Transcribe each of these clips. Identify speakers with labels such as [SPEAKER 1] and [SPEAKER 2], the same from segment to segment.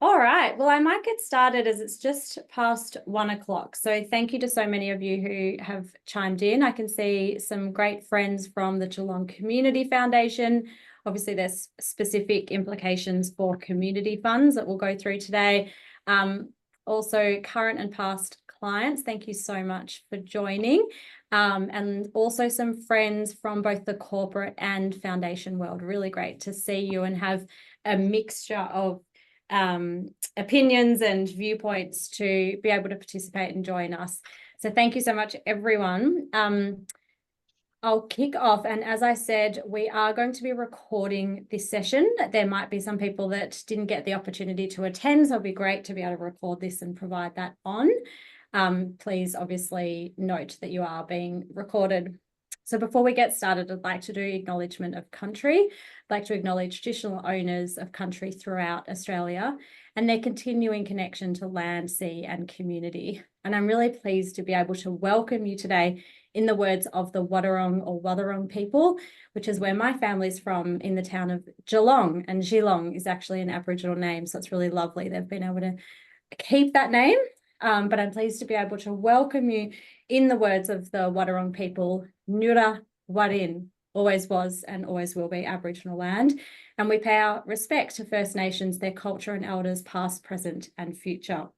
[SPEAKER 1] All right. Well, I might get started as it's just past 1 o'clock. So thank you to so many of you who have chimed in. I can see some great friends from the Geelong Community Foundation. Obviously, there's specific implications for community funds that we'll go through today. Also, current and past clients, thank you so much for joining. And also some friends from both the corporate and foundation world. Really great to see you and have a mixture of opinions and viewpoints to be able to participate and join us. So thank you so much, everyone. I'll kick off. And as I said, we are going to be recording this session. There might be some people that didn't get the opportunity to attend, so it'll be great to be able to record this and provide that on. Please obviously note that you are being recorded. So before we get started, I'd like to do acknowledgement of country. I'd like to acknowledge traditional owners of country throughout Australia and their continuing connection to land, sea and community. And I'm really pleased to be able to welcome you today in the words of the Wadawurrung or Wathaurong people, which is where my family's from, in the town of Geelong. And Geelong is actually an Aboriginal name, so it's really lovely they've been able to keep that name. But I'm pleased to be able to welcome you in the words of the Wadawurrung people, Nura Warin, always was and always will be Aboriginal land. And we pay our respect to First Nations, their culture and elders, past, present and future.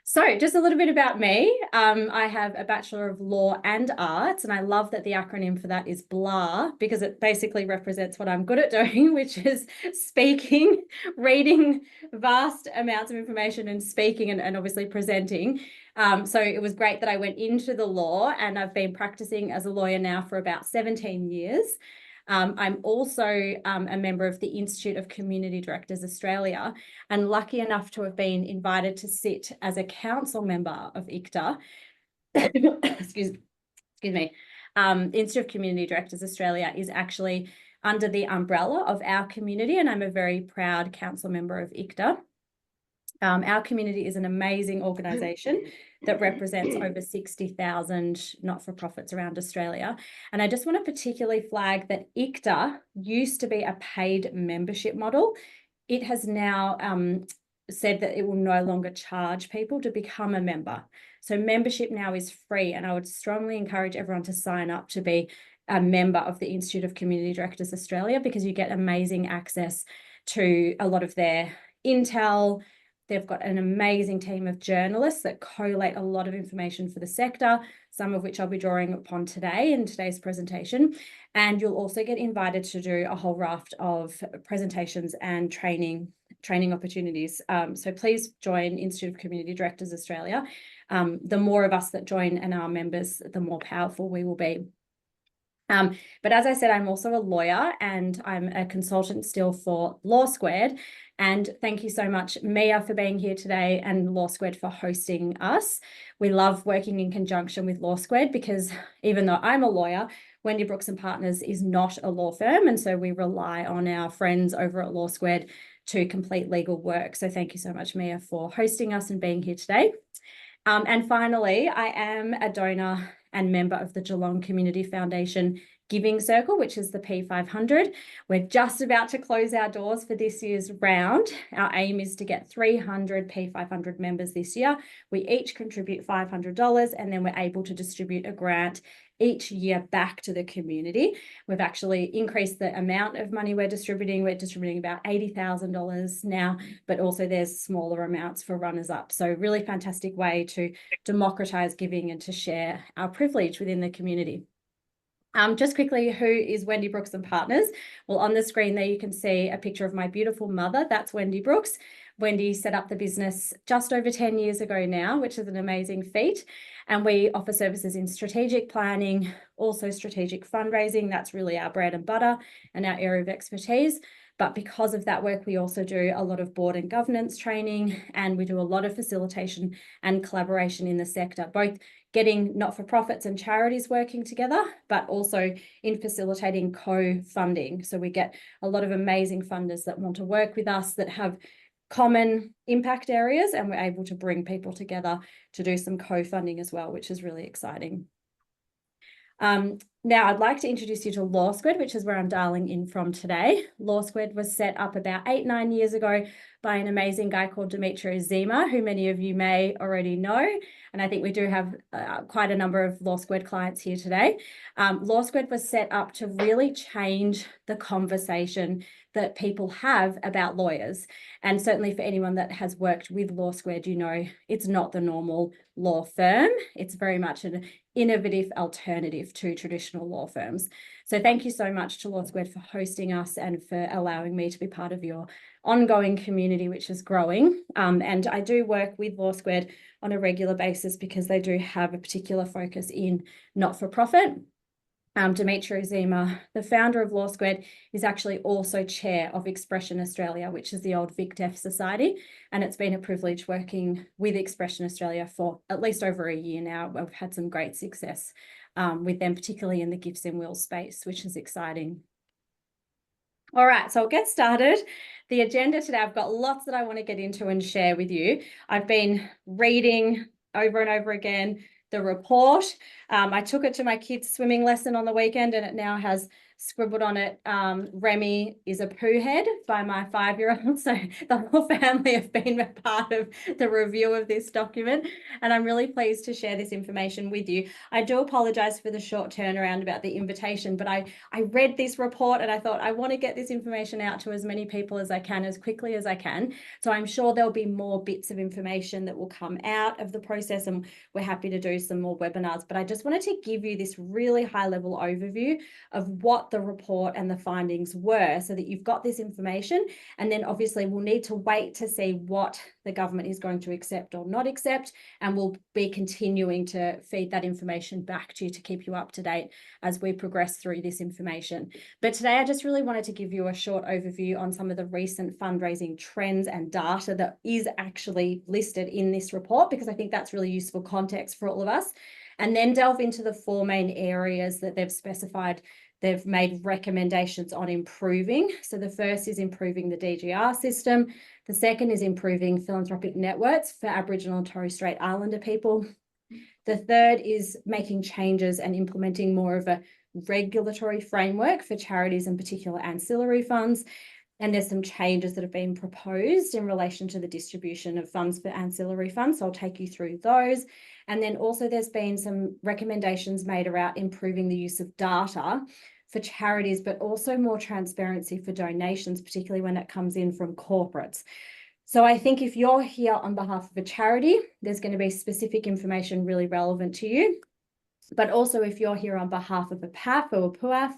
[SPEAKER 1] So just a little bit about me. I have a Bachelor of Law and Arts, and I love that the acronym for that is BLAR because it basically represents what I'm good at doing, which is speaking, reading vast amounts of information and speaking and obviously presenting. So it was great that I went into the law, and I've been practicing as a lawyer now for about 17 years. I'm also a member of the Institute of Community Directors Australia, and lucky enough to have been invited to sit as a council member of ICTA. excuse me. Institute of Community Directors Australia is actually under the umbrella of our community, and I'm a very proud council member of ICTA. Our community is an amazing organisation that represents over 60,000 not-for-profits around Australia. And I just want to particularly flag that ICTA used to be a paid membership model. It has now said that it will no longer charge people to become a member. So membership now is free, and I would strongly encourage everyone to sign up to be a member of the Institute of Community Directors Australia, because you get amazing access to a lot of their intel. They've got an amazing team of journalists that collate a lot of information for the sector, some of which I'll be drawing upon today in today's presentation. And you'll also get invited to do a whole raft of presentations and training opportunities. So please join Institute of Community Directors Australia. The more of us that join and are members, the more powerful we will be. But as I said, I'm also a lawyer and I'm a consultant still for Law Squared. And thank you so much, Mia, for being here today, and Law Squared for hosting us. We love working in conjunction with Law Squared because even though I'm a lawyer, Wendy Brooks Partners is not a law firm. And so we rely on our friends over at Law Squared to complete legal work. So thank you so much, Mia, for hosting us and being here today. And finally, I am a donor and member of the Geelong Community Foundation Giving Circle, which is the P500. We're just about to close our doors for this year's round. Our aim is to get 300 P500 members this year. We each contribute $500, and then we're able to distribute a grant each year back to the community. We've actually increased the amount of money we're distributing. We're distributing about $80,000 now, but also there's smaller amounts for runners up. So really fantastic way to democratize giving and to share our privilege within the community. Just quickly, who is Wendy Brooks Partners? Well, on the screen there, you can see a picture of my beautiful mother. That's Wendy Brooks. Wendy set up the business just over 10 years ago now, which is an amazing feat. And we offer services in strategic planning, also strategic fundraising. That's really our bread and butter and our area of expertise. But because of that work, we also do a lot of board and governance training, and we do a lot of facilitation and collaboration in the sector, both getting not-for-profits and charities working together, but also in facilitating co-funding. So we get a lot of amazing funders that want to work with us that have common impact areas, and we're able to bring people together to do some co-funding as well, which is really exciting. Now, I'd like to introduce you to Law Squid, which is where I'm dialing in from today. Law Squid was set up about 8-9 years ago by an amazing guy called Dimitri Zima, who many of you may already know. And I think we do have quite a number of Law Squid clients here today. Law Squid was set up to really change the conversation that people have about lawyers. And certainly for anyone that has worked with Law Squid, you know it's not the normal law firm. It's very much an innovative alternative to traditional law firms. So thank you so much to Law Squid for hosting us and for allowing me to be part of your ongoing community, which is growing. And I do work with Law Squid on a regular basis because they do have a particular focus in not-for-profit. Dimitri Zima, the founder of Law Squid, is actually also chair of Expression Australia, which is the old Vic Deaf Society. And it's been a privilege working with Expression Australia for at least over a year now. We've had some great success with them, particularly in the gifts and wills space, which is exciting. All right, so I'll get started. The agenda today, I've got lots that I want to get into and share with you. I've been reading over and over again the report. I took it to my kids' swimming lesson on the weekend, and it now has scribbled on it, Remy is a poo head, by my 5-year-old. So the whole family have been a part of the review of this document, and I'm really pleased to share this information with you. I do apologize for the short turnaround about the invitation, but I read this report and I thought I want to get this information out to as many people as I can, as quickly as I can. So I'm sure there'll be more bits of information that will come out of the process, and we're happy to do some more webinars. But I just wanted to give you this really high-level overview of what the report and the findings were, so that you've got this information. And then obviously we'll need to wait to see what the government is going to accept or not accept, and we'll be continuing to feed that information back to you to keep you up to date as we progress through this information. But today I just really wanted to give you a short overview on some of the recent fundraising trends and data that is actually listed in this report, because I think that's really useful context for all of us, and then delve into the 4 main areas that they've specified they've made recommendations on improving. So the first is improving the DGR system. The second is improving philanthropic networks for Aboriginal and Torres Strait Islander people. The third is making changes and implementing more of a regulatory framework for charities and particular ancillary funds. And there's some changes that have been proposed in relation to the distribution of funds for ancillary funds. So I'll take you through those. And then also there's been some recommendations made around improving the use of data for charities, but also more transparency for donations, particularly when it comes in from corporates. So I think if you're here on behalf of a charity, there's going to be specific information really relevant to you. But also if you're here on behalf of a PAF or a PUAF,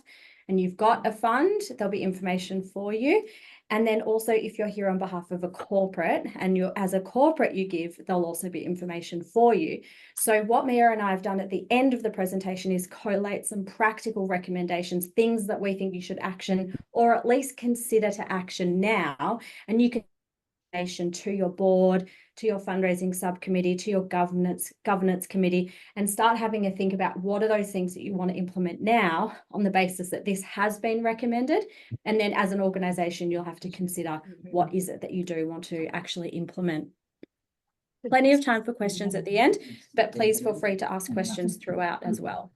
[SPEAKER 1] and you've got a fund, there'll be information for you. And then also if you're here on behalf of a corporate and you're as a corporate you give, there'll also be information for you. So what Mia and I have done at the end of the presentation is collate some practical recommendations, things that we think you should action or at least consider to action now. And you can to your board, to your fundraising subcommittee, to your governance committee, and start having a think about what are those things that you want to implement now on the basis that this has been recommended. And then as an organisation, you'll have to consider what is it that you do want to actually implement. Plenty of time for questions at the end, but please feel free to ask questions throughout as well.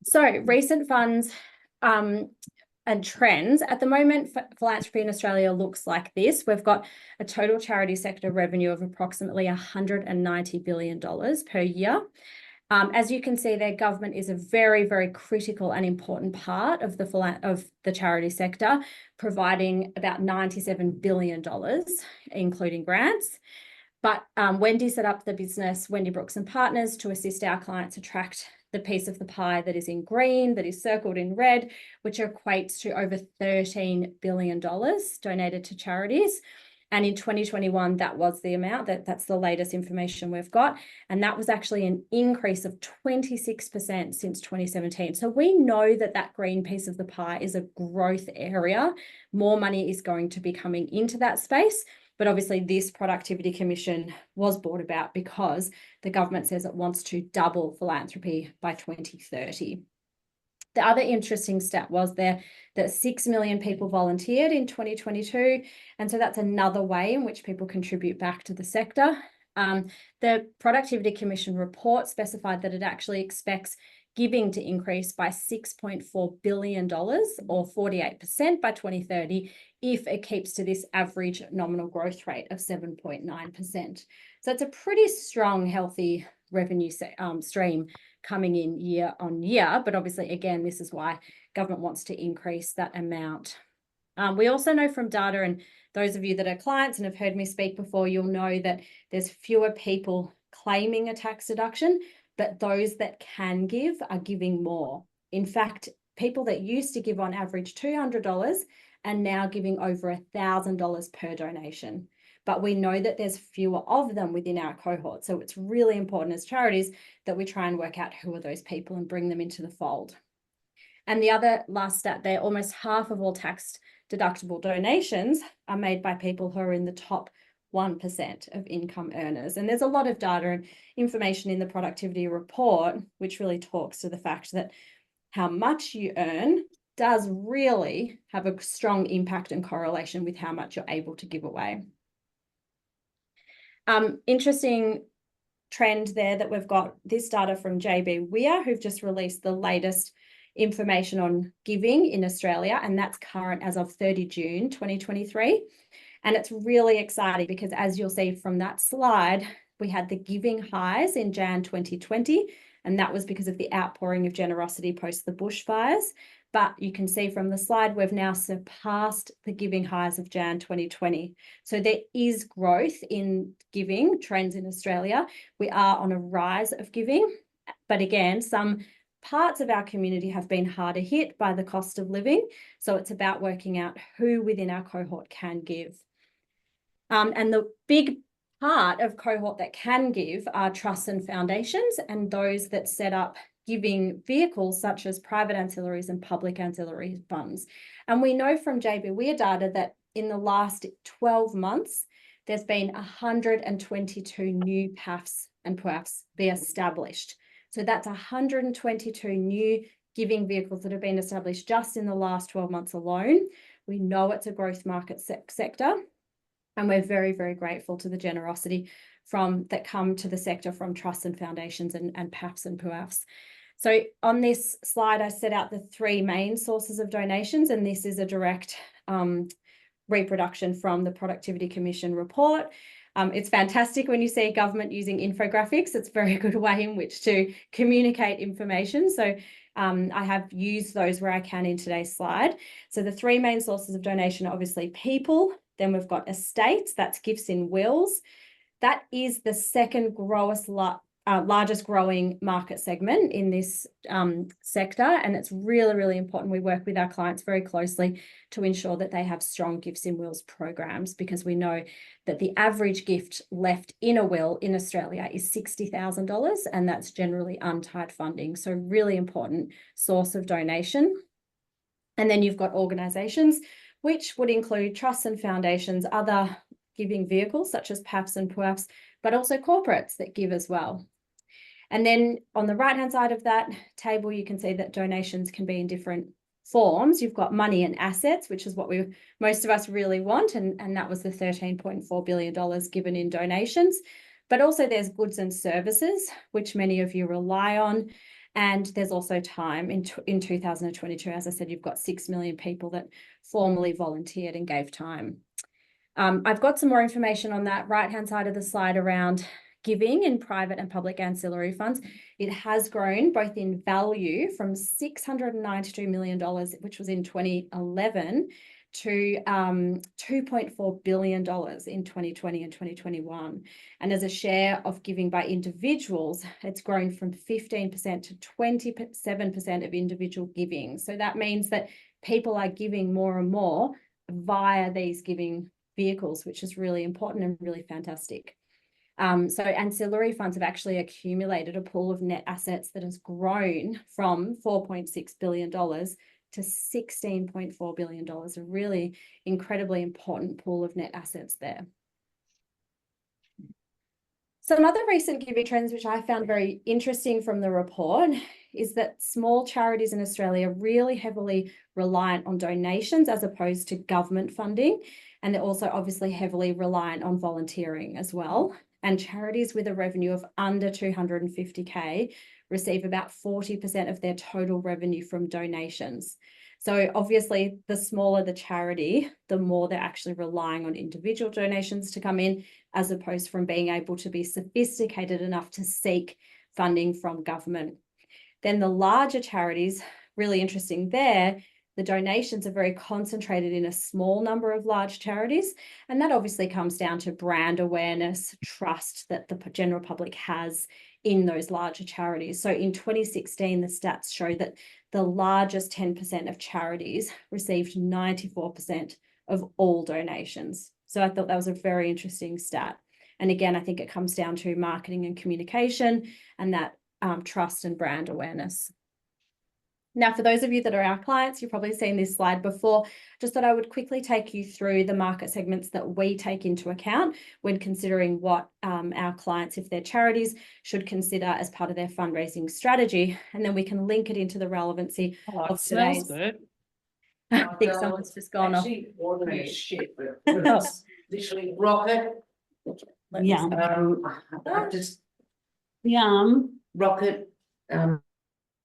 [SPEAKER 1] So recent funds and trends. At the moment, philanthropy in Australia looks like this. We've got a total charity sector revenue of approximately $190 billion per year. As you can see, their government is a very, very critical and important part of the charity sector, providing about $97 billion, including grants. But Wendy set up the business, Wendy Brooks Partners, to assist our clients attract the piece of the pie that is in green, that is circled in red, which equates to over $13 billion donated to charities. And in 2021, that was the amount, that's the latest information we've got. And that was actually an increase of 26% since 2017. So we know that that green piece of the pie is a growth area. More money is going to be coming into that space. But obviously this productivity commission was brought about because the government says it wants to double philanthropy by 2030. The other interesting stat was there that 6 million people volunteered in 2022. And so that's another way in which people contribute back to the sector. The Productivity Commission report specified that it actually expects giving to increase by $6.4 billion or 48% by 2030 if it keeps to this average nominal growth rate of 7.9%. So it's a pretty strong, healthy revenue stream coming in year on year. But obviously, again, this is why government wants to increase that amount. We also know from data, and those of you that are clients and have heard me speak before, you'll know that there's fewer people claiming a tax deduction, but those that can give are giving more. In fact, people that used to give on average $200 are now giving over $1,000 per donation. But we know that there's fewer of them within our cohort. So it's really important as charities that we try and work out who are those people and bring them into the fold. And the other last stat there, almost half of all tax deductible donations are made by people who are in the top 1% of income earners. And there's a lot of data and information in the productivity report, which really talks to the fact that how much you earn does really have a strong impact and correlation with how much you're able to give away. Interesting trend there that we've got this data from JB Weir, who've just released the latest information on giving in Australia, and that's current as of 30 June 2023. And it's really exciting because, as you'll see from that slide, we had the giving highs in Jan 2020, and that was because of the outpouring of generosity post the bushfires. But you can see from the slide, we've now surpassed the giving highs of Jan 2020. So there is growth in giving trends in Australia. We are on a rise of giving, but again, some parts of our community have been harder hit by the cost of living. So it's about working out who within our cohort can give. And the big part of cohort that can give are trusts and foundations, and those that set up giving vehicles such as private ancillaries and public ancillary funds. And we know from JB Weir data that in the last 12 months, there's been 122 new PAFs and PUAFs be established. So that's 122 new giving vehicles that have been established just in the last 12 months alone. We know it's a growth market sector, and we're very, very grateful to the generosity that come to the sector from trusts and foundations and PAFs and PUAFs. So on this slide, I set out the three main sources of donations, and this is a direct reproduction from the Productivity Commission report. It's fantastic when you see government using infographics. It's a very good way in which to communicate information. So I have used those where I can in today's slide. So the three main sources of donation are obviously people. Then we've got estates, that's gifts in wills. That is the second largest growing market segment in this sector. And it's really, really important. We work with our clients very closely to ensure that they have strong gifts in wills programs, because we know that the average gift left in a will in Australia is $60,000, and that's generally untied funding. So really important source of donation. And then you've got organisations, which would include trusts and foundations, other giving vehicles such as PAFs and PUAFs, but also corporates that give as well. And then on the right-hand side of that table, you can see that donations can be in different forms. You've got money and assets, which is what most of us really want, and that was the $13.4 billion given in donations. But also there's goods and services, which many of you rely on. And there's also time. In 2022, as I said, you've got 6 million people that formally volunteered and gave time. I've got some more information on that right-hand side of the slide around giving in private and public ancillary funds. It has grown both in value from $692 million, which was in 2011, to $2.4 billion in 2020 and 2021. And as a share of giving by individuals, it's grown from 15% to 27% of individual giving. So that means that people are giving more and more via these giving vehicles, which is really important and really fantastic. So ancillary funds have actually accumulated a pool of net assets that has grown from $4.6 billion to $16.4 billion, a really incredibly important pool of net assets there. Some other recent giving trends, which I found very interesting from the report, is that small charities in Australia are really heavily reliant on donations as opposed to government funding. And they're also obviously heavily reliant on volunteering as well. And charities with a revenue of under 250K receive about 40% of their total revenue from donations. So obviously, the smaller the charity, the more they're actually relying on individual donations to come in, as opposed from being able to be sophisticated enough to seek funding from government. Then the larger charities, really interesting there, the donations are very concentrated in a small number of large charities. And that obviously comes down to brand awareness, trust that the general public has in those larger charities. So in 2016, the stats show that the largest 10% of charities received 94% of all donations. So I thought that was a very interesting stat. And again, I think it comes down to marketing and communication and that trust and brand awareness. Now, for those of you that are our clients, you've probably seen this slide before. Just thought I would quickly take you through the market segments that we take into account when considering what our clients, if they're charities, should consider as part of their fundraising strategy. And then we can link it into the relevancy of today's.
[SPEAKER 2] Smells good.
[SPEAKER 1] I think someone's just gone off.
[SPEAKER 3] Ordinary shit, but it's literally rocket.
[SPEAKER 2] Yum.
[SPEAKER 3] Yum. Rocket.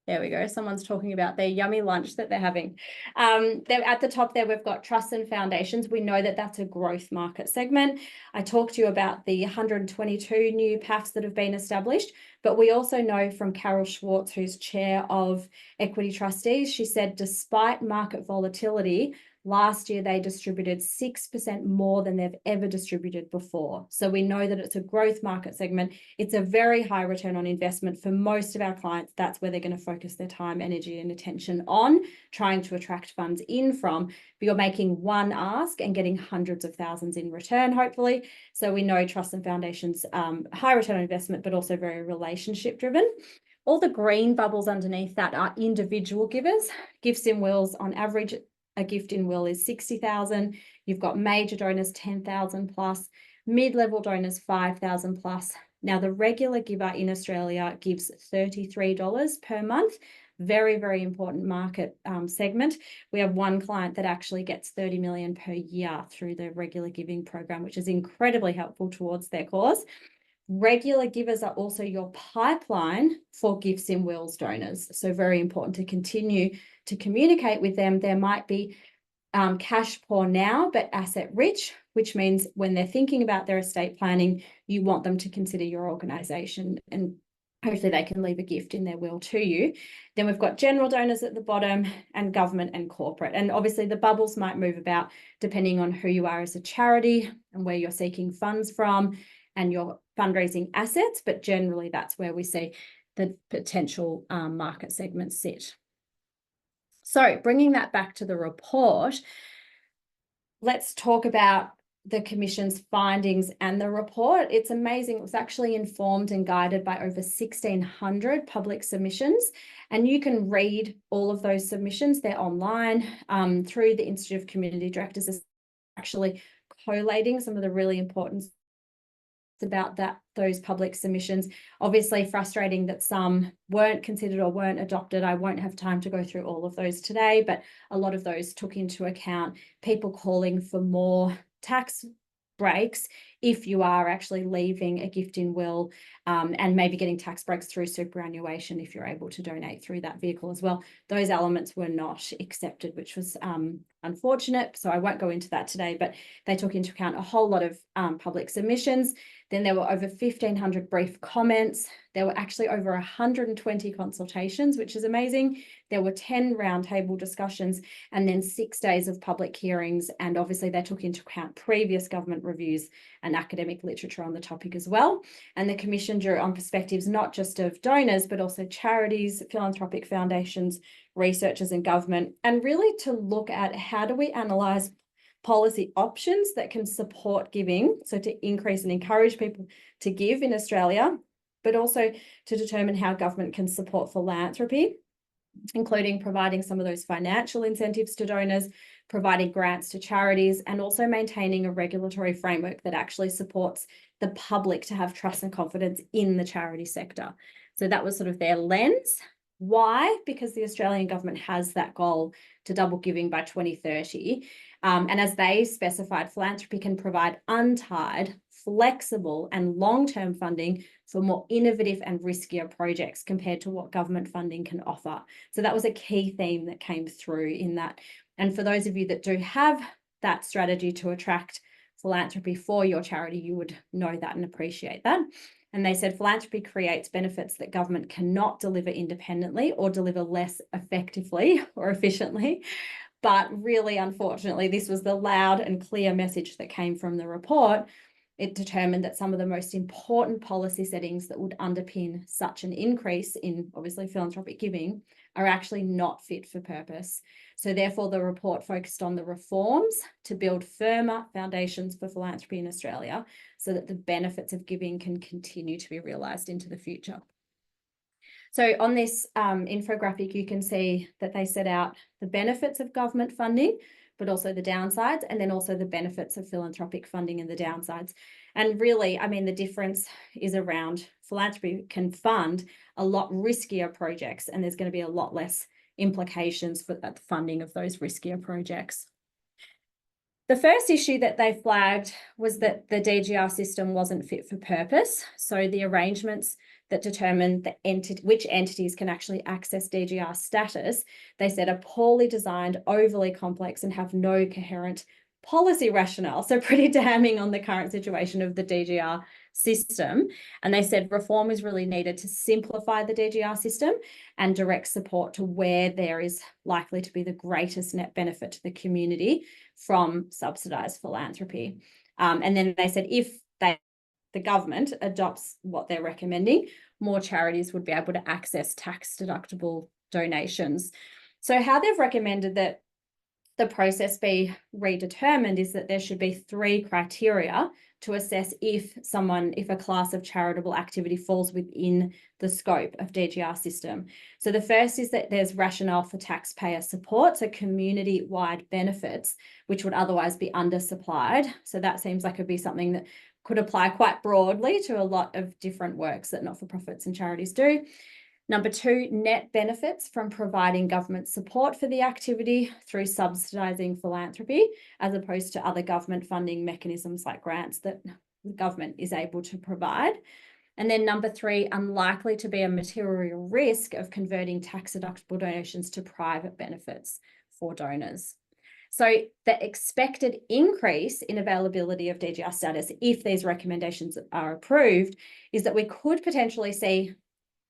[SPEAKER 1] There we go. Someone's talking about their yummy lunch that they're having. They're at the top there, we've got trusts and foundations. We know that that's a growth market segment. I talked to you about the 122 new PAFs that have been established, but we also know from Carol Schwartz, who's chair of Equity Trustees, she said, despite market volatility, last year they distributed 6% more than they've ever distributed before. So we know that it's a growth market segment. It's a very high return on investment for most of our clients. That's where they're going to focus their time, energy, and attention on trying to attract funds in from. But you're making one ask and getting hundreds of thousands in return, hopefully. So we know trusts and foundations, high return on investment, but also very relationship driven. All the green bubbles underneath that are individual givers. Gifts in wills on average, a gift in will is 60,000. You've got major donors 10,000 plus, mid-level donors 5,000 plus. Now the regular giver in Australia gives $33 per month. Very, very important market segment. We have one client that actually gets 30 million per year through the regular giving program, which is incredibly helpful towards their cause. Regular givers are also your pipeline for gifts in wills donors. So very important to continue to communicate with them. There might be cash poor now, but asset rich, which means when they're thinking about their estate planning, you want them to consider your organisation and hopefully they can leave a gift in their will to you. Then we've got general donors at the bottom and government and corporate. And obviously the bubbles might move about depending on who you are as a charity and where you're seeking funds from and your fundraising assets, but generally that's where we see the potential market segments sit. So bringing that back to the report, let's talk about the Commission's findings and the report. It's amazing. It was actually informed and guided by over 1,600 public submissions, and you can read all of those submissions. They're online through the Institute of Community Directors is actually collating some of the really important about those public submissions. Obviously frustrating that some weren't considered or weren't adopted. I won't have time to go through all of those today, but a lot of those took into account people calling for more tax breaks if you are actually leaving a gift in will and maybe getting tax breaks through superannuation if you're able to donate through that vehicle as well. Those elements were not accepted, which was unfortunate. So I won't go into that today, but they took into account a whole lot of public submissions. Then there were over 1,500 brief comments. There were actually over 120 consultations, which is amazing. There were 10 roundtable discussions and then 6 days of public hearings. And obviously they took into account previous government reviews and academic literature on the topic as well. And the Commission drew on perspectives not just of donors, but also charities, philanthropic foundations, researchers and government, and really to look at how do we analyse policy options that can support giving, so to increase and encourage people to give in Australia, but also to determine how government can support philanthropy, including providing some of those financial incentives to donors, providing grants to charities, and also maintaining a regulatory framework that actually supports the public to have trust and confidence in the charity sector. So that was sort of their lens. Why? Because the Australian government has that goal to double giving by 2030. And as they specified, philanthropy can provide untied, flexible and long-term funding for more innovative and riskier projects compared to what government funding can offer. So that was a key theme that came through in that. And for those of you that do have that strategy to attract philanthropy for your charity, you would know that and appreciate that. And they said philanthropy creates benefits that government cannot deliver independently or deliver less effectively or efficiently. But really, unfortunately, this was the loud and clear message that came from the report. It determined that some of the most important policy settings that would underpin such an increase in, obviously, philanthropic giving are actually not fit for purpose. So therefore, the report focused on the reforms to build firmer foundations for philanthropy in Australia so that the benefits of giving can continue to be realised into the future. So on this infographic, you can see that they set out the benefits of government funding, but also the downsides, and then also the benefits of philanthropic funding and the downsides. And really, I mean, the difference is around philanthropy can fund a lot riskier projects, and there's going to be a lot less implications for the funding of those riskier projects. The first issue that they flagged was that the DGR system wasn't fit for purpose. So the arrangements that determine which entities can actually access DGR status, they said are poorly designed, overly complex, and have no coherent policy rationale. So pretty damning on the current situation of the DGR system. And they said reform is really needed to simplify the DGR system and direct support to where there is likely to be the greatest net benefit to the community from subsidised philanthropy. And then they said if the government adopts what they're recommending, more charities would be able to access tax-deductible donations. So how they've recommended that the process be redetermined is that there should be 3 criteria to assess if a class of charitable activity falls within the scope of DGR system. So the first is that there's rationale for taxpayer support, so community-wide benefits, which would otherwise be undersupplied. So that seems like it'd be something that could apply quite broadly to a lot of different works that not-for-profits and charities do. Number 2, net benefits from providing government support for the activity through subsidising philanthropy, as opposed to other government funding mechanisms like grants that the government is able to provide. And then number 3, unlikely to be a material risk of converting tax-deductible donations to private benefits for donors. So the expected increase in availability of DGR status, if these recommendations are approved, is that we could potentially see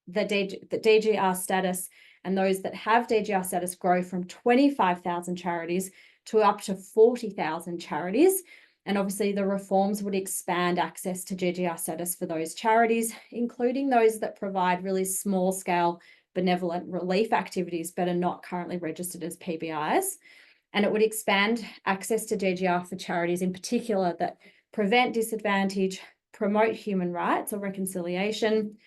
[SPEAKER 1] the DGR status and those that have DGR status grow from 25,000 charities to up to 40,000 charities. And obviously the reforms would expand access to DGR status for those charities, including those that provide really small scale benevolent relief activities but are not currently registered as PBIs. And it would expand access to DGR for charities in particular that prevent disadvantage, promote human rights or reconciliation,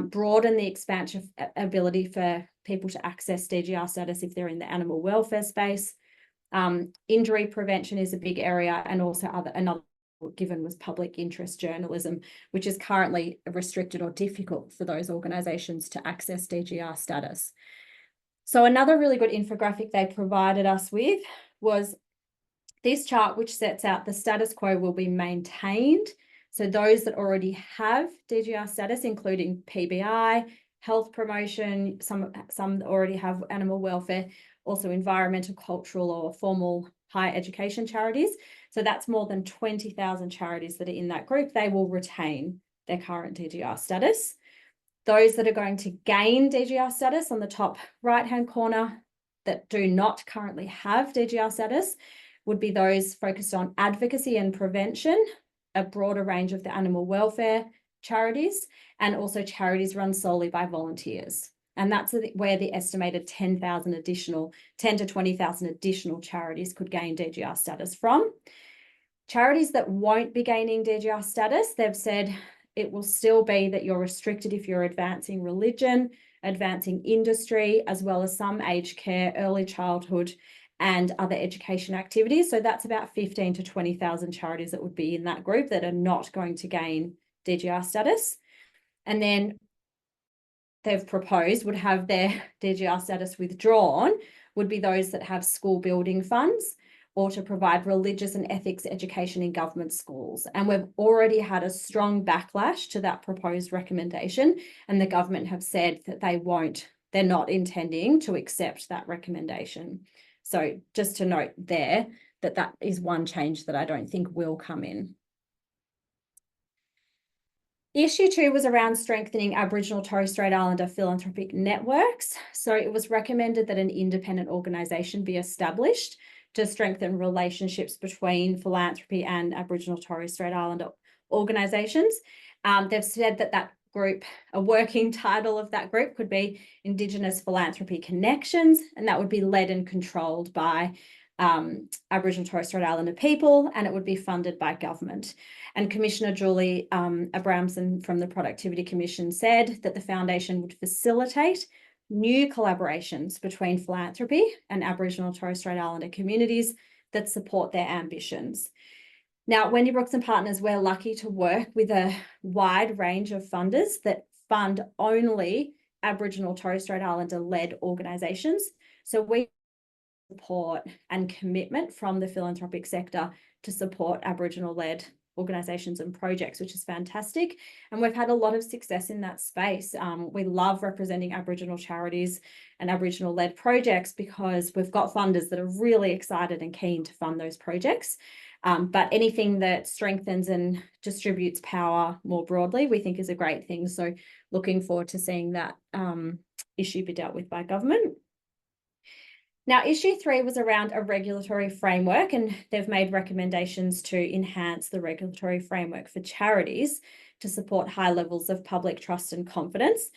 [SPEAKER 1] broaden the expansion ability for people to access DGR status if they're in the animal welfare space. Injury prevention is a big area, and also another given was public interest journalism, which is currently restricted or difficult for those organisations to access DGR status. So another really good infographic they provided us with was this chart, which sets out the status quo will be maintained. So those that already have DGR status, including PBI, health promotion, some that already have animal welfare, also environmental, cultural or formal higher education charities. So that's more than 20,000 charities that are in that group. They will retain their current DGR status. Those that are going to gain DGR status on the top right-hand corner that do not currently have DGR status would be those focused on advocacy and prevention, a broader range of the animal welfare charities, and also charities run solely by volunteers. And that's where the estimated 10 to 20,000 additional charities could gain DGR status from. Charities that won't be gaining DGR status, they've said it will still be that you're restricted if you're advancing religion, advancing industry, as well as some aged care, early childhood, and other education activities. So that's about 15 to 20,000 charities that would be in that group that are not going to gain DGR status. And then they've proposed would have their DGR status withdrawn would be those that have school building funds or to provide religious and ethics education in government schools. And we've already had a strong backlash to that proposed recommendation, and the government have said that they're not intending to accept that recommendation. So just to note there that is one change that I don't think will come in. Issue 2 was around strengthening Aboriginal Torres Strait Islander philanthropic networks. So it was recommended that an independent organisation be established to strengthen relationships between philanthropy and Aboriginal Torres Strait Islander organisations. They've said that group, a working title of that group could be Indigenous Philanthropy Connections, and that would be led and controlled by Aboriginal Torres Strait Islander people, and it would be funded by government. And Commissioner Julie Abramson from the Productivity Commission said that the foundation would facilitate new collaborations between philanthropy and Aboriginal Torres Strait Islander communities that support their ambitions. Now, Wendy Brooks and Partners, we're lucky to work with a wide range of funders that fund only Aboriginal Torres Strait Islander-led organisations. So we support and commitment from the philanthropic sector to support Aboriginal-led organisations and projects, which is fantastic. And we've had a lot of success in that space. We love representing Aboriginal charities and Aboriginal-led projects because we've got funders that are really excited and keen to fund those projects. But anything that strengthens and distributes power more broadly, we think is a great thing. So looking forward to seeing that issue be dealt with by government. Now, issue 3 was around a regulatory framework, and they've made recommendations to enhance the regulatory framework for charities to support high levels of public trust and confidence.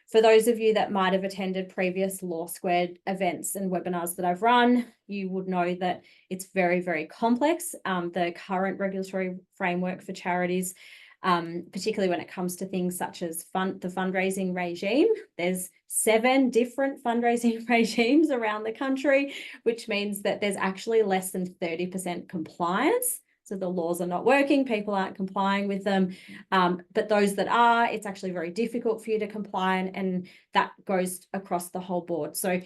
[SPEAKER 1] For those of you that might have attended previous Law Squared events and webinars that I've run, you would know that it's very, very complex. The current regulatory framework for charities, particularly when it comes to things such as the fundraising regime. There's 7 different fundraising regimes around the country, which means that there's actually less than 30% compliance. So the laws are not working, people aren't complying with them. But those that are, it's actually very difficult for you to comply, and that goes across the whole board. So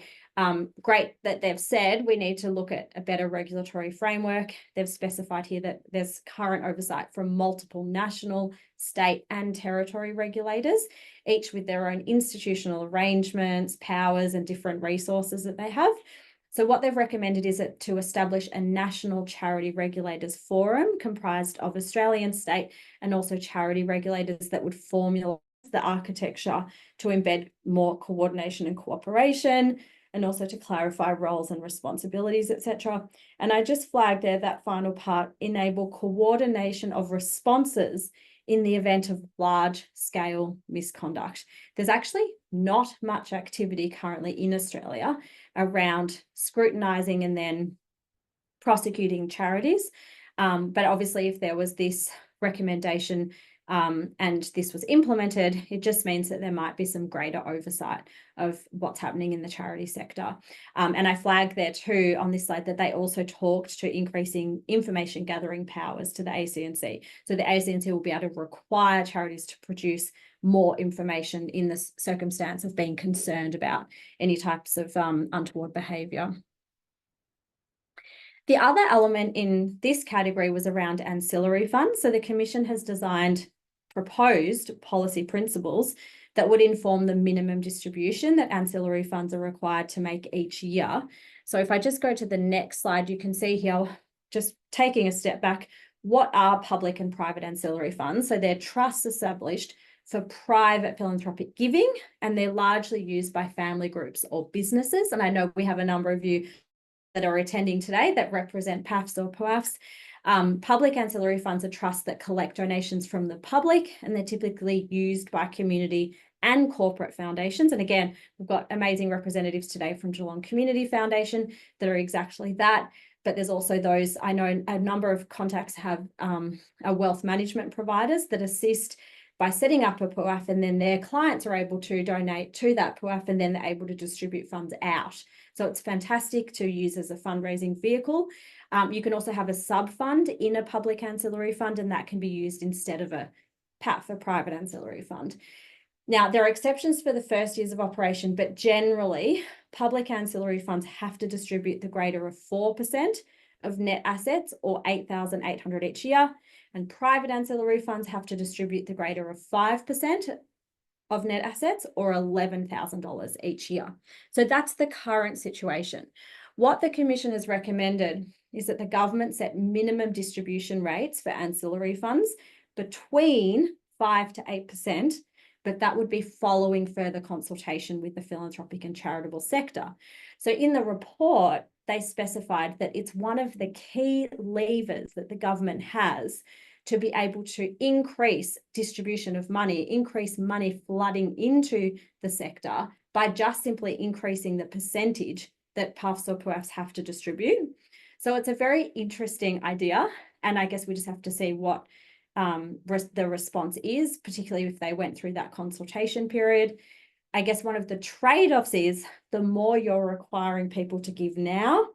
[SPEAKER 1] great that they've said we need to look at a better regulatory framework. They've specified here that there's current oversight from multiple national, state and territory regulators, each with their own institutional arrangements, powers and different resources that they have. So what they've recommended is to establish a national charity regulators forum comprised of Australian, state and also charity regulators that would formulate the architecture to embed more coordination and cooperation, and also to clarify roles and responsibilities, etc. And I just flagged there that final part, enable coordination of responses in the event of large-scale misconduct. There's actually not much activity currently in Australia around scrutinising and then prosecuting charities. But obviously, if there was this recommendation and this was implemented, it just means that there might be some greater oversight of what's happening in the charity sector. And I flagged there too on this slide that they also talked to increasing information gathering powers to the ACNC. So the ACNC will be able to require charities to produce more information in the circumstance of being concerned about any types of untoward behaviour. The other element in this category was around ancillary funds. So the Commission has proposed policy principles that would inform the minimum distribution that ancillary funds are required to make each year. So if I just go to the next slide, you can see here, just taking a step back, what are public and private ancillary funds? So they're trusts established for private philanthropic giving, and they're largely used by family groups or businesses. And I know we have a number of you that are attending today that represent PAFs or POAFs. Public ancillary funds are trusts that collect donations from the public, and they're typically used by community and corporate foundations. And again, we've got amazing representatives today from Geelong Community Foundation that are exactly that. But there's also those, I know a number of contacts have wealth management providers that assist by setting up a POAF, and then their clients are able to donate to that POAF, and then they're able to distribute funds out. So it's fantastic to use as a fundraising vehicle. You can also have a sub-fund in a public ancillary fund, and that can be used instead of a PAF, a private ancillary fund. Now, there are exceptions for the first years of operation, but generally, public ancillary funds have to distribute the greater of 4% of net assets, or 8,800 each year, and private ancillary funds have to distribute the greater of 5% of net assets, or $11,000 each year. So that's the current situation. What the Commission has recommended is that the government set minimum distribution rates for ancillary funds between 5 to 8%, but that would be following further consultation with the philanthropic and charitable sector. So in the report, they specified that it's one of the key levers that the government has to be able to increase distribution of money, increase money flooding into the sector by just simply increasing the percentage that PUFs or PUFs have to distribute. So it's a very interesting idea. And I guess we just have to see what the response is, particularly if they went through that consultation period. I guess one of the trade-offs is the more you're requiring people to give now,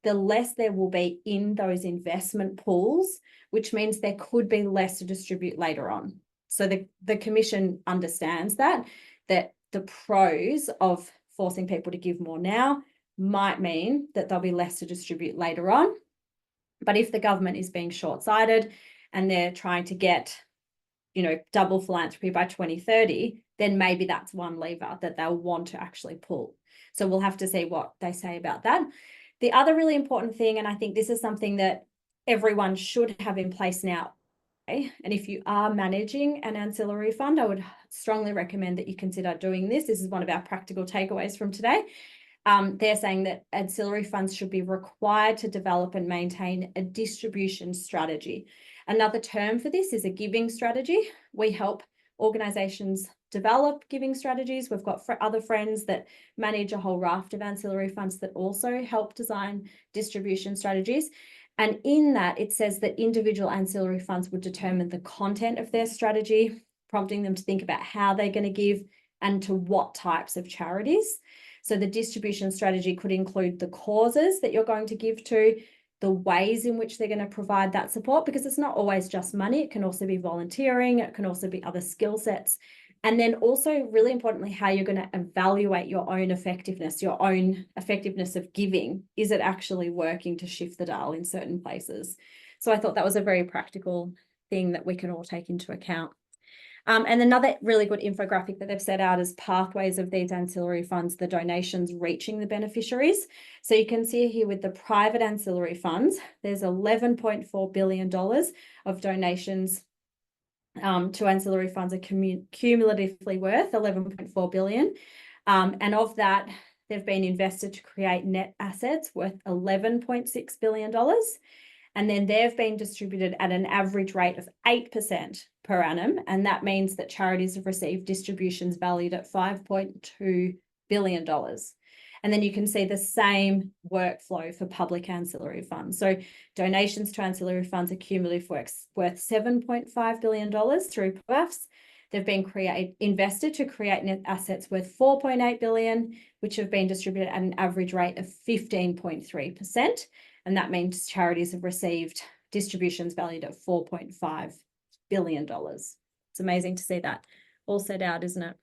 [SPEAKER 1] the less there will be in those investment pools, which means there could be less to distribute later on. So the Commission understands that the pros of forcing people to give more now might mean that there'll be less to distribute later on. But if the government is being short-sighted and they're trying to get, double philanthropy by 2030, then maybe that's one lever that they'll want to actually pull. So we'll have to see what they say about that. The other really important thing, and I think this is something that everyone should have in place now, and if you are managing an ancillary fund, I would strongly recommend that you consider doing this. This is one of our practical takeaways from today. They're saying that ancillary funds should be required to develop and maintain a distribution strategy. Another term for this is a giving strategy. We help organisations develop giving strategies. We've got other friends that manage a whole raft of ancillary funds that also help design distribution strategies. And in that, it says that individual ancillary funds would determine the content of their strategy, prompting them to think about how they're going to give and to what types of charities. So the distribution strategy could include the causes that you're going to give to, the ways in which they're going to provide that support, because it's not always just money. It can also be volunteering. It can also be other skill sets. And then also, really importantly, how you're going to evaluate your own effectiveness of giving. Is it actually working to shift the dial in certain places? So I thought that was a very practical thing that we can all take into account. And another really good infographic that they've set out is pathways of these ancillary funds, the donations reaching the beneficiaries. So you can see here with the private ancillary funds, there's $11.4 billion of donations to ancillary funds are cumulatively worth $11.4 billion. And of that, they've been invested to create net assets worth $11.6 billion. And then they've been distributed at an average rate of 8% per annum. And that means that charities have received distributions valued at $5.2 billion. And then you can see the same workflow for public ancillary funds. So donations to ancillary funds are cumulative worth $7.5 billion through PUFs. They've been invested to create net assets worth $4.8 billion, which have been distributed at an average rate of 15.3%. And that means charities have received distributions valued at $4.5 billion. It's amazing to see that all set out, isn't it?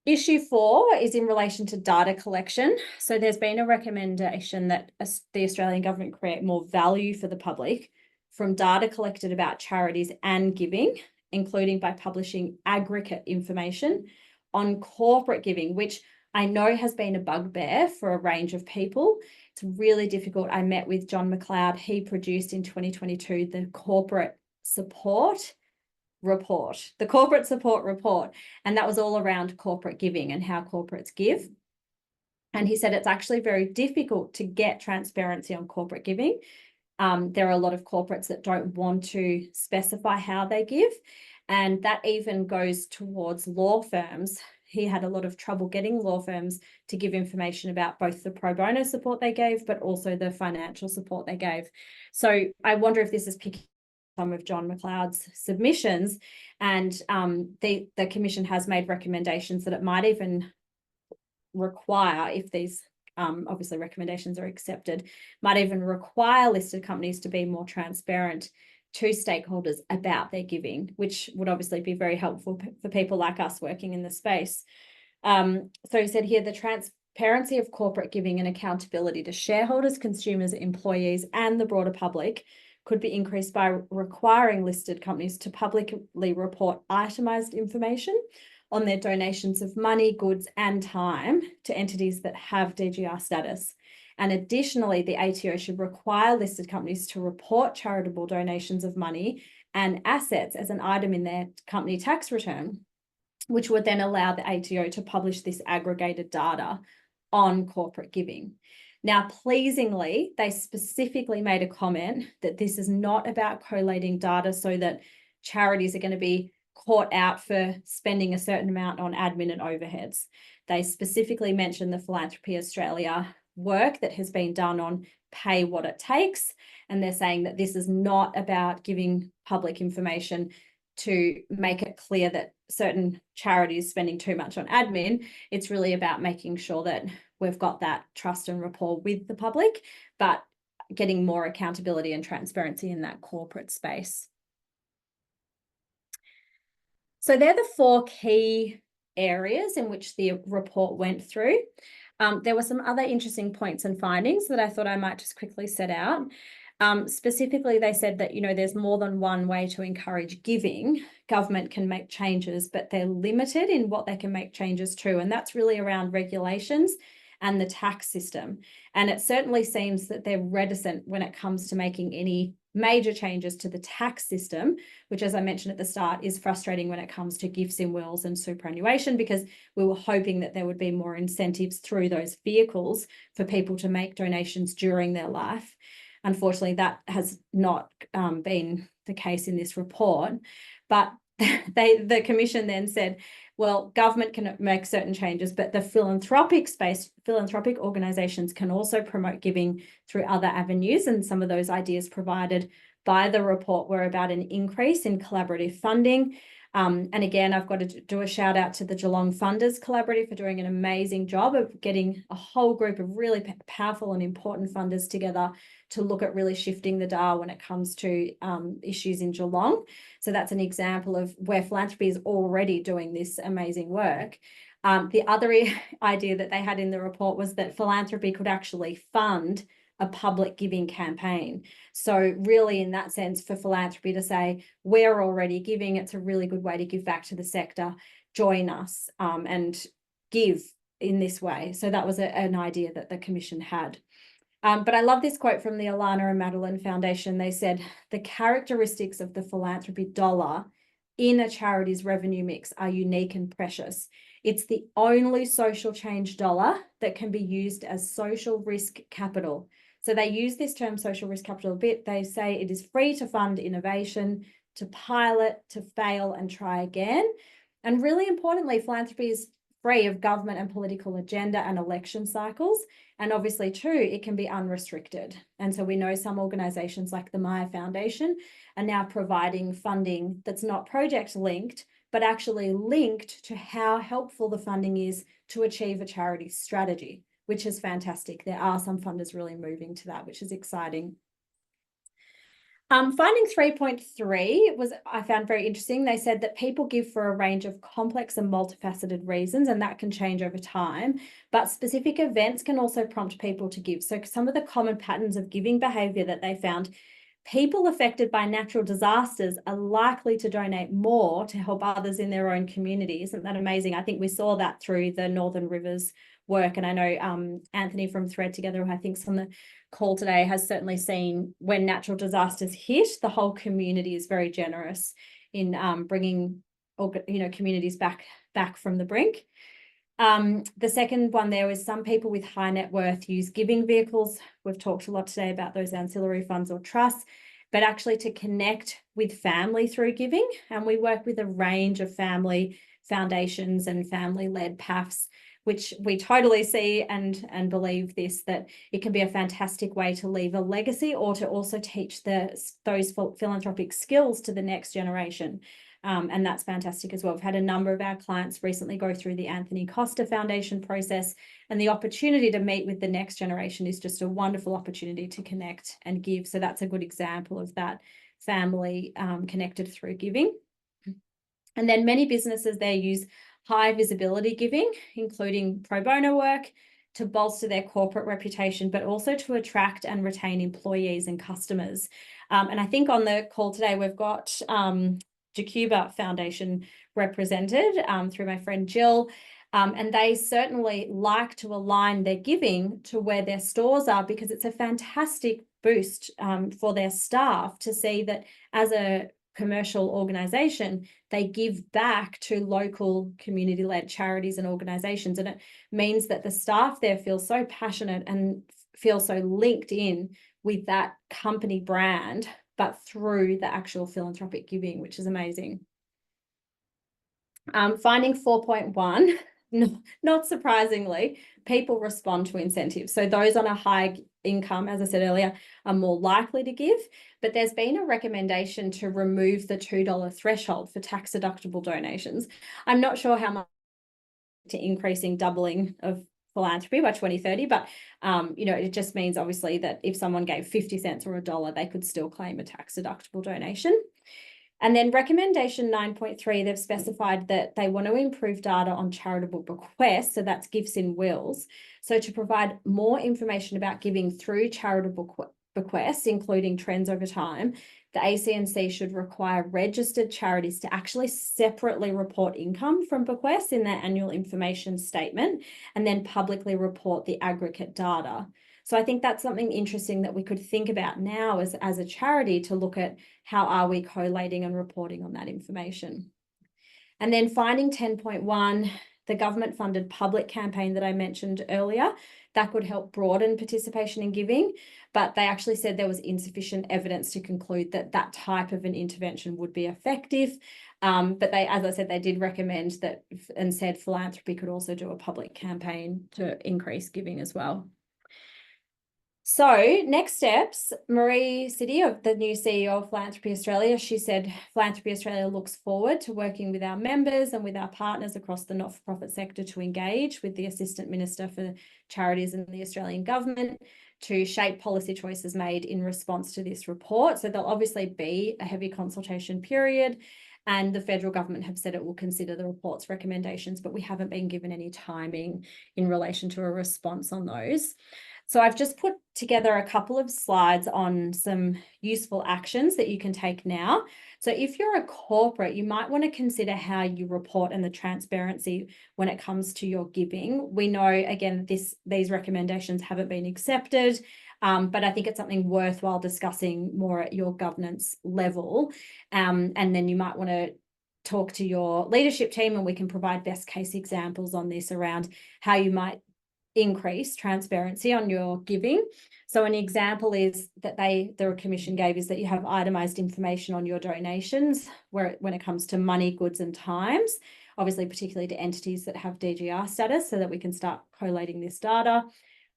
[SPEAKER 1] Issue 4 is in relation to data collection. So there's been a recommendation that the Australian government create more value for the public from data collected about charities and giving, including by publishing aggregate information on corporate giving, which I know has been a bugbear for a range of people. It's really difficult. I met with John McLeod. He produced in 2022 the corporate support report, and that was all around corporate giving and how corporates give. And he said it's actually very difficult to get transparency on corporate giving. There are a lot of corporates that don't want to specify how they give, and that even goes towards law firms. He had a lot of trouble getting law firms to give information about both the pro bono support they gave, but also the financial support they gave. So I wonder if this is picking some of John McLeod's submissions, and the Commission has made recommendations that it might even require, if these obviously recommendations are accepted, might even require listed companies to be more transparent to stakeholders about their giving, which would obviously be very helpful for people like us working in the space. So he said here, the transparency of corporate giving and accountability to shareholders, consumers, employees, and the broader public could be increased by requiring listed companies to publicly report itemised information on their donations of money, goods, and time to entities that have DGR status. And additionally, the ATO should require listed companies to report charitable donations of money and assets as an item in their company tax return, which would then allow the ATO to publish this aggregated data on corporate giving. Now, pleasingly, they specifically made a comment that this is not about collating data so that charities are going to be caught out for spending a certain amount on admin and overheads. They specifically mentioned the Philanthropy Australia work that has been done on pay what it takes. And they're saying that this is not about giving public information to make it clear that certain charities spending too much on admin. It's really about making sure that we've got that trust and rapport with the public, but getting more accountability and transparency in that corporate space. So they're the 4 key areas in which the report went through. There were some other interesting points and findings that I thought I might just quickly set out. Specifically, they said that, there's more than one way to encourage giving. Government can make changes, but they're limited in what they can make changes to. And that's really around regulations and the tax system. And it certainly seems that they're reticent when it comes to making any major changes to the tax system, which, as I mentioned at the start, is frustrating when it comes to gifts in wills and superannuation, because we were hoping that there would be more incentives through those vehicles for people to make donations during their life. Unfortunately, that has not been the case in this report. But the Commission then said, well, government can make certain changes, but the philanthropic organisations can also promote giving through other avenues. And some of those ideas provided by the report were about an increase in collaborative funding. And again, I've got to do a shout out to the Geelong Funders Collaborative for doing an amazing job of getting a whole group of really powerful and important funders together to look at really shifting the dial when it comes to issues in Geelong. So that's an example of where philanthropy is already doing this amazing work. The other idea that they had in the report was that philanthropy could actually fund a public giving campaign. So really, in that sense, for philanthropy to say, we're already giving, it's a really good way to give back to the sector, join us and give in this way. So that was an idea that the Commission had. But I love this quote from the Alana and Madeline Foundation. They said, the characteristics of the philanthropy dollar in a charity's revenue mix are unique and precious. It's the only social change dollar that can be used as social risk capital. So they use this term social risk capital a bit. They say it is free to fund innovation, to pilot, to fail and try again. And really importantly, philanthropy is free of government and political agenda and election cycles. And obviously too, it can be unrestricted. And so we know some organisations like the Maya Foundation are now providing funding that's not project linked, but actually linked to how helpful the funding is to achieve a charity strategy, which is fantastic. There are some funders really moving to that, which is exciting. Finding 3.3 was, I found very interesting. They said that people give for a range of complex and multifaceted reasons, and that can change over time, but specific events can also prompt people to give. So some of the common patterns of giving behaviour that they found, people affected by natural disasters are likely to donate more to help others in their own community. Isn't that amazing? I think we saw that through the Northern Rivers work. And I know Anthony from Thread Together, who I think's on the call today, has certainly seen when natural disasters hit, the whole community is very generous in bringing communities back from the brink. The second one there is some people with high net worth use giving vehicles. We've talked a lot today about those ancillary funds or trusts, but actually to connect with family through giving. And we work with a range of family foundations and family-led PAFs, which we totally see and believe this, that it can be a fantastic way to leave a legacy or to also teach those philanthropic skills to the next generation. And that's fantastic as well. We've had a number of our clients recently go through the Anthony Costa Foundation process, and the opportunity to meet with the next generation is just a wonderful opportunity to connect and give. So that's a good example of that family connected through giving. And then many businesses there use high visibility giving, including pro bono work, to bolster their corporate reputation, but also to attract and retain employees and customers. And I think on the call today, we've got Jacuba Foundation represented through my friend Jill. And they certainly like to align their giving to where their stores are, because it's a fantastic boost for their staff to see that as a commercial organisation, they give back to local community-led charities and organisations. And it means that the staff there feel so passionate and feel so linked in with that company brand, but through the actual philanthropic giving, which is amazing. Finding 4.1, not surprisingly, people respond to incentives. So those on a high income, as I said earlier, are more likely to give, but there's been a recommendation to remove the $2 threshold for tax deductible donations. I'm not sure how much to increasing doubling of philanthropy by 2030, but it just means obviously that if someone gave 50 cents or $1, they could still claim a tax deductible donation. And then recommendation 9.3, they've specified that they want to improve data on charitable bequests, so that's gifts in wills. So to provide more information about giving through charitable bequests, including trends over time, the ACNC should require registered charities to actually separately report income from bequests in their annual information statement, and then publicly report the aggregate data. So I think that's something interesting that we could think about now as a charity, to look at how are we collating and reporting on that information. And then finding 10.1, the government-funded public campaign that I mentioned earlier, that could help broaden participation in giving, but they actually said there was insufficient evidence to conclude that that type of an intervention would be effective. But they, as I said, they did recommend that and said philanthropy could also do a public campaign to increase giving as well. So next steps, Marie City, the new CEO of Philanthropy Australia, she said Philanthropy Australia looks forward to working with our members and with our partners across the not-for-profit sector to engage with the Assistant Minister for Charities and the Australian Government to shape policy choices made in response to this report. So there'll obviously be a heavy consultation period, and the federal government have said it will consider the report's recommendations, but we haven't been given any timing in relation to a response on those. So I've just put together a couple of slides on some useful actions that you can take now. So if you're a corporate, you might want to consider how you report and the transparency when it comes to your giving. We know, again, these recommendations haven't been accepted, but I think it's something worthwhile discussing more at your governance level. And then you might want to talk to your leadership team, and we can provide best case examples on this around how you might increase transparency on your giving. So an example is that the commission gave is that you have itemized information on your donations when it comes to money, goods and times, obviously particularly to entities that have DGR status, so that we can start collating this data.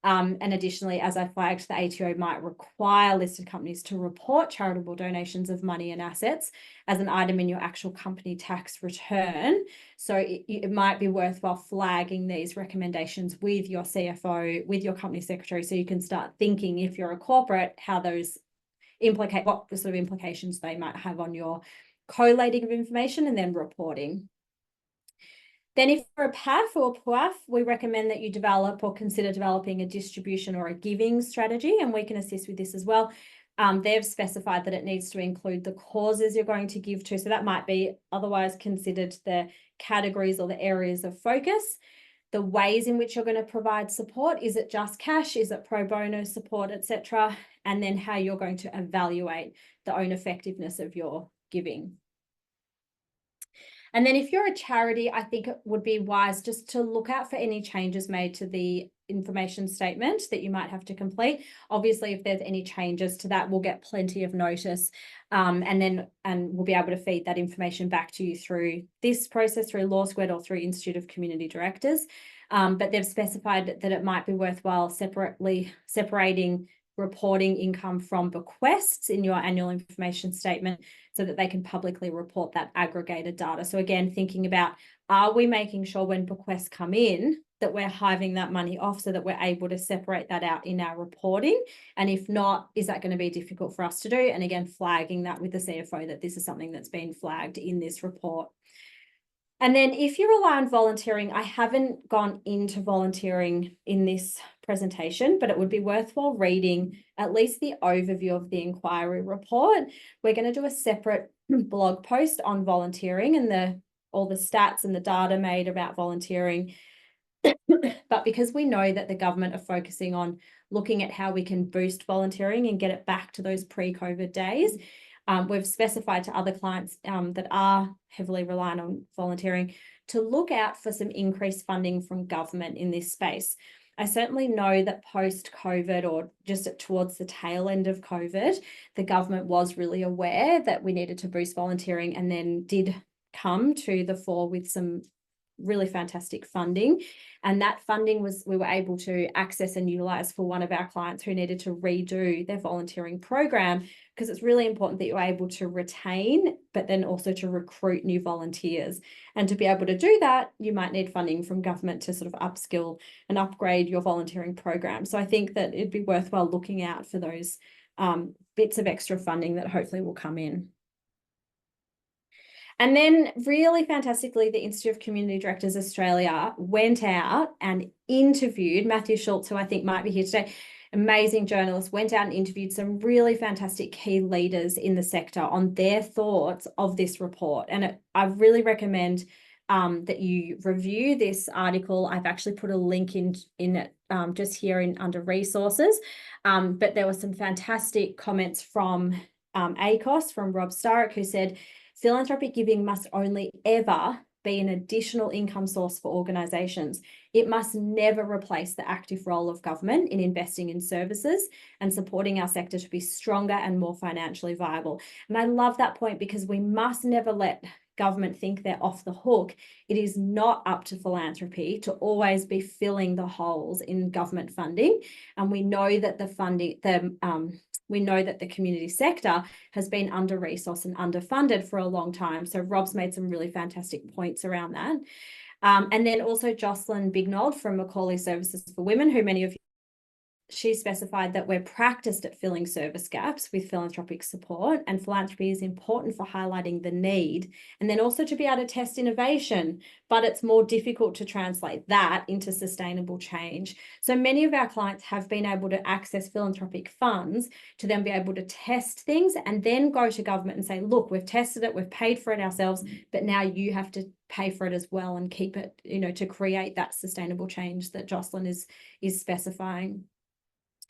[SPEAKER 1] And additionally, as I flagged, the ATO might require listed companies to report charitable donations of money and assets as an item in your actual company tax return. So it might be worthwhile flagging these recommendations with your CFO, with your company secretary, so you can start thinking, if you're a corporate, how those implicate, what sort of implications they might have on your collating of information and then reporting. Then if you're a PAF or PUAF, we recommend that you develop or consider developing a distribution or a giving strategy, and we can assist with this as well. They've specified that it needs to include the causes you're going to give to. So that might be otherwise considered the categories or the areas of focus, the ways in which you're going to provide support. Is it just cash? Is it pro bono support, etc.? And then how you're going to evaluate the own effectiveness of your giving. And then if you're a charity, I think it would be wise just to look out for any changes made to the information statement that you might have to complete. Obviously, if there's any changes to that, we'll get plenty of notice, and we'll be able to feed that information back to you through this process, through Law Squared or through Institute of Community Directors. But they've specified that it might be worthwhile separating reporting income from bequests in your annual information statement, so that they can publicly report that aggregated data. So again, thinking about, are we making sure when bequests come in that we're hiving that money off so that we're able to separate that out in our reporting? And if not, is that going to be difficult for us to do? And again, flagging that with the CFO that this is something that's been flagged in this report. And then if you rely on volunteering, I haven't gone into volunteering in this presentation, but it would be worthwhile reading at least the overview of the inquiry report. We're going to do a separate blog post on volunteering and all the stats and the data made about volunteering. But because we know that the government are focusing on looking at how we can boost volunteering and get it back to those pre-COVID days, we've specified to other clients that are heavily reliant on volunteering to look out for some increased funding from government in this space. I certainly know that post-COVID, or just towards the tail end of COVID, the government was really aware that we needed to boost volunteering, and then did come to the fore with some really fantastic funding. And that funding we were able to access and utilize for one of our clients who needed to redo their volunteering program, because it's really important that you're able to retain, but then also to recruit new volunteers. And to be able to do that, you might need funding from government to sort of upskill and upgrade your volunteering program. So I think that it'd be worthwhile looking out for those bits of extra funding that hopefully will come in. And then really fantastically, the Institute of Community Directors Australia went out and interviewed Matthew Schultz, who I think might be here today, amazing journalist, went out and interviewed some really fantastic key leaders in the sector on their thoughts of this report. And I really recommend that you review this article. I've actually put a link in it just here under resources. But there were some fantastic comments from ACOS, from Rob Starrick, who said, philanthropic giving must only ever be an additional income source for organisations. It must never replace the active role of government in investing in services and supporting our sector to be stronger and more financially viable. And I love that point, because we must never let government think they're off the hook. It is not up to philanthropy to always be filling the holes in government funding. And we know that we know that the community sector has been under-resourced and underfunded for a long time. So Rob's made some really fantastic points around that. And then also Jocelyn Bignold from Macaulay Services for Women, who many of you, she specified that we're practiced at filling service gaps with philanthropic support, and philanthropy is important for highlighting the need, and then also to be able to test innovation, but it's more difficult to translate that into sustainable change. So many of our clients have been able to access philanthropic funds to then be able to test things and then go to government and say, look, we've tested it, we've paid for it ourselves, but now you have to pay for it as well and keep it, to create that sustainable change that Jocelyn is specifying.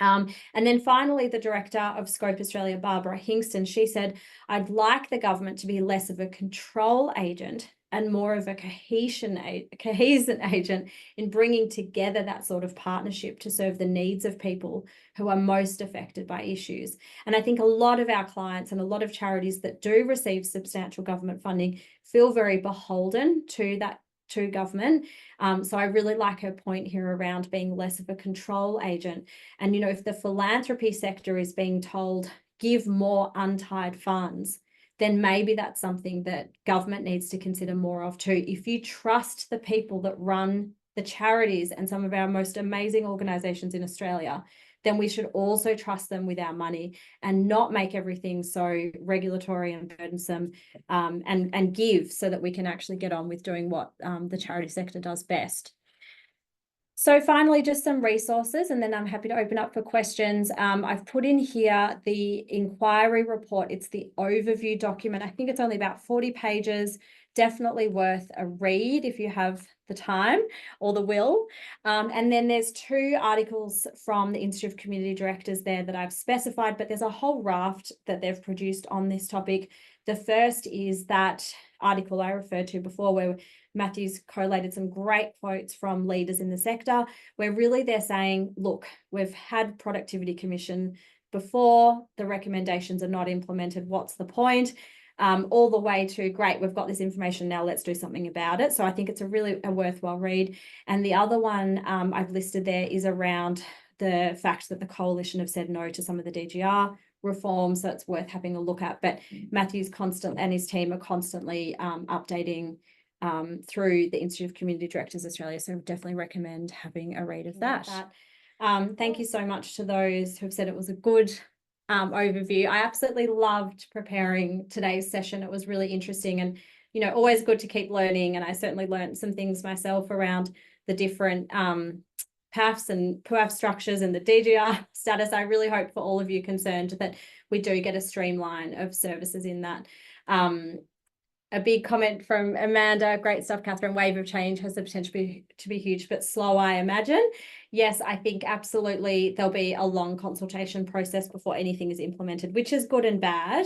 [SPEAKER 1] And then finally, the director of Scope Australia, Barbara Hingston, she said, I'd like the government to be less of a control agent and more of a cohesion agent in bringing together that sort of partnership to serve the needs of people who are most affected by issues. And I think a lot of our clients and a lot of charities that do receive substantial government funding feel very beholden to government. So I really like her point here around being less of a control agent. And, if the philanthropy sector is being told, give more untied funds, then maybe that's something that government needs to consider more of too. If you trust the people that run the charities and some of our most amazing organisations in Australia, then we should also trust them with our money and not make everything so regulatory and burdensome, and give so that we can actually get on with doing what the charity sector does best. So finally, just some resources, and then I'm happy to open up for questions. I've put in here the inquiry report. It's the overview document. I think it's only about 40 pages. Definitely worth a read if you have the time or the will. And then there's 2 articles from the Institute of Community Directors there that I've specified, but there's a whole raft that they've produced on this topic. The first is that article I referred to before, where Matthew's collated some great quotes from leaders in the sector, where really they're saying, look, we've had Productivity Commission before, the recommendations are not implemented, what's the point? All the way to, great, we've got this information now, let's do something about it. So I think it's a worthwhile read. And the other one I've listed there is around the fact that the coalition have said no to some of the DGR reforms, so it's worth having a look at. But Matthew's constant and his team are constantly updating through the Institute of Community Directors Australia. So definitely recommend having a read of that. Thank you so much to those who have said it was a good overview. I absolutely loved preparing today's session. It was really interesting and, you know, always good to keep learning. And I certainly learned some things myself around the different PAFs and PUAF structures and the DGR status. I really hope for all of you concerned that we do get a streamline of services in that. A big comment from Amanda, great stuff, Catherine. Wave of change has the potential to be huge, but slow, I imagine. Yes, I think absolutely there'll be a long consultation process before anything is implemented, which is good and bad.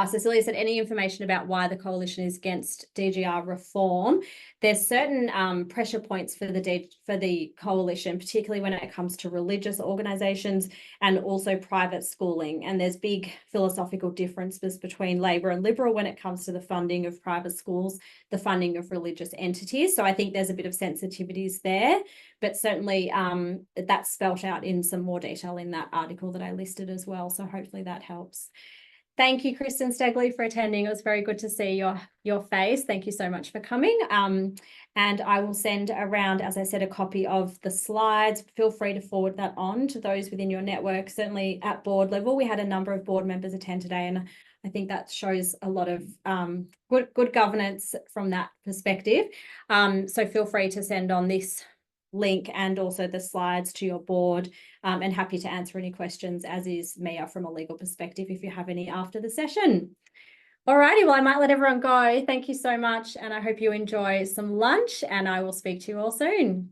[SPEAKER 1] Cecilia said, any information about why the coalition is against DGR reform? There's certain pressure points for the coalition, particularly when it comes to religious organisations and also private schooling. And there's big philosophical differences between Labor and Liberal when it comes to the funding of private schools, the funding of religious entities. So I think there's a bit of sensitivities there, but certainly that's spelt out in some more detail in that article that I listed as well. So hopefully that helps. Thank you, Kristen Stegley, for attending. It was very good to see your face. Thank you so much for coming. And I will send around, as I said, a copy of the slides. Feel free to forward that on to those within your network. Certainly at board level, we had a number of board members attend today, and I think that shows a lot of good governance from that perspective. So feel free to send on this link and also the slides to your board, and happy to answer any questions, as is Mia from a legal perspective if you have any after the session. Alrighty, well, I might let everyone go. Thank you so much, and I hope you enjoy some lunch, and I will speak to you all soon.